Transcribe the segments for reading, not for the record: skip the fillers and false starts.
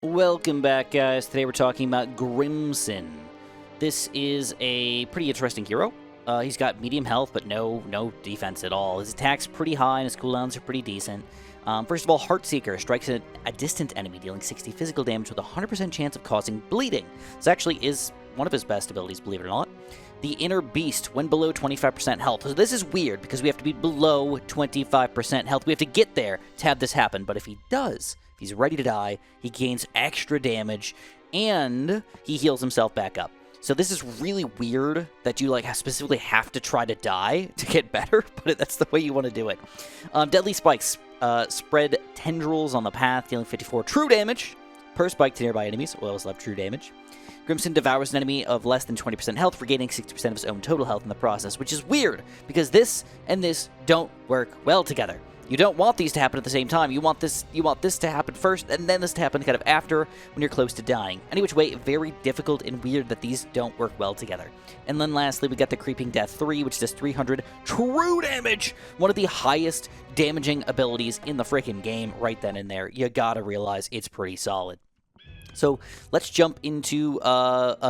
Welcome back, guys. Today we're talking about GRIMSON. This is a pretty interesting hero. He's got medium health, but no defense at all. His attack's pretty high, and his cooldowns are pretty decent. First of all, Heartseeker strikes at a distant enemy, dealing 60 physical damage with a 100% chance of causing bleeding. This actually is one of his best abilities, believe it or not. The Inner Beast, when below 25% health. So this is weird, because we have to be below 25% health. We have to get there to have this happen, but if he does... he's ready to die, he gains extra damage, and he heals himself back up. So this is really weird that you specifically have to try to die to get better, but that's the way you want to do it. Deadly Spikes spread tendrils on the path, dealing 54 true damage per spike to nearby enemies, oils left true damage. GRIMSON devours an enemy of less than 20% health, regaining 60% of his own total health in the process, which is weird, because this and this don't work well together. You don't want these to happen at the same time. You want this to happen first, and then this to happen kind of after when you're close to dying. Any which way, very difficult and weird that these don't work well together. And then lastly, we got the Creeping Death 3, which does 300 true damage. One of the highest damaging abilities in the freaking game right then and there. You gotta realize it's pretty solid. So let's jump into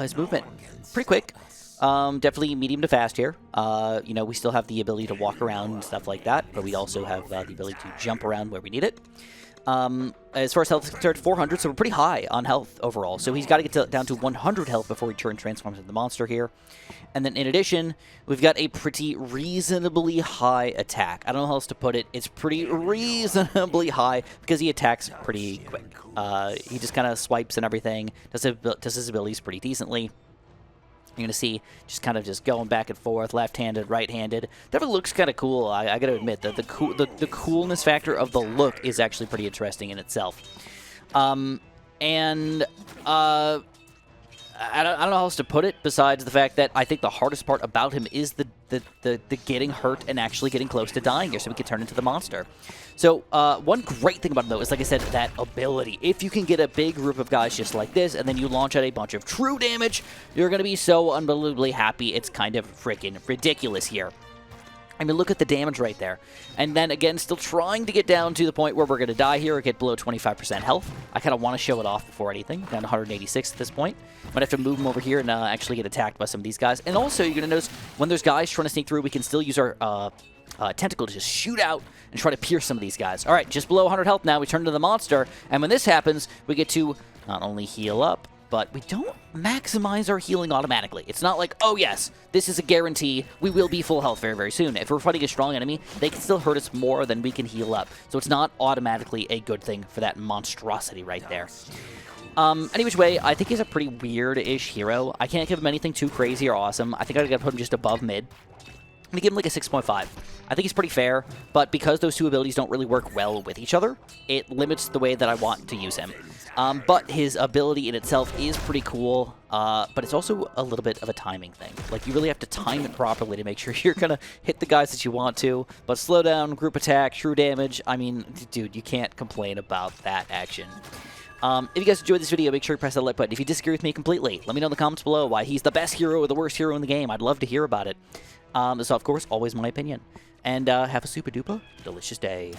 his movement. Pretty quick. Definitely medium to fast here. We still have the ability to walk around and stuff like that, but we also have the ability to jump around where we need it. As far as health is concerned, 400, so we're pretty high on health overall. So he's got to get down to 100 health before he transforms into the monster here. And then in addition, we've got a pretty reasonably high attack. I don't know how else to put it. It's pretty reasonably high because he attacks pretty quick. He just kind of swipes and everything, does his abilities pretty decently. You're going to see just going back and forth, left-handed, right-handed. Definitely looks kind of cool. I got to admit that the coolness factor of the look is actually pretty interesting in itself. I don't know how else to put it besides the fact that I think the hardest part about him is the getting hurt and actually getting close to dying here so we can turn into the monster. So one great thing about him, though, is, like I said, that ability. If you can get a big group of guys just like this and then you launch out a bunch of true damage, you're going to be so unbelievably happy. It's kind of freaking ridiculous here. I mean, look at the damage right there. And then, again, still trying to get down to the point where we're going to die here or get below 25% health. I kind of want to show it off before anything. Down to 186 at this point. Might have to move him over here and actually get attacked by some of these guys. And also, you're going to notice when there's guys trying to sneak through, we can still use our tentacle to just shoot out and try to pierce some of these guys. All right, just below 100 health now. We turn into the monster. And when this happens, we get to not only heal up, but we don't maximize our healing automatically. It's not like, oh yes, this is a guarantee. We will be full health very, very soon. If we're fighting a strong enemy, they can still hurt us more than we can heal up. So it's not automatically a good thing for that monstrosity right there. Any which way, I think he's a pretty weird-ish hero. I can't give him anything too crazy or awesome. I think I gotta put him just above mid. I'm going to give him like a 6.5. I think he's pretty fair, but because those two abilities don't really work well with each other, it limits the way that I want to use him. But his ability in itself is pretty cool, but it's also a little bit of a timing thing. Like, you really have to time it properly to make sure you're going to hit the guys that you want to. But slow down, group attack, true damage, I mean, dude, you can't complain about that action. If you guys enjoyed this video, make sure you press that like button. If you disagree with me completely, let me know in the comments below why he's the best hero or the worst hero in the game. I'd love to hear about it. So, of course, always my opinion. And have a super duper delicious day.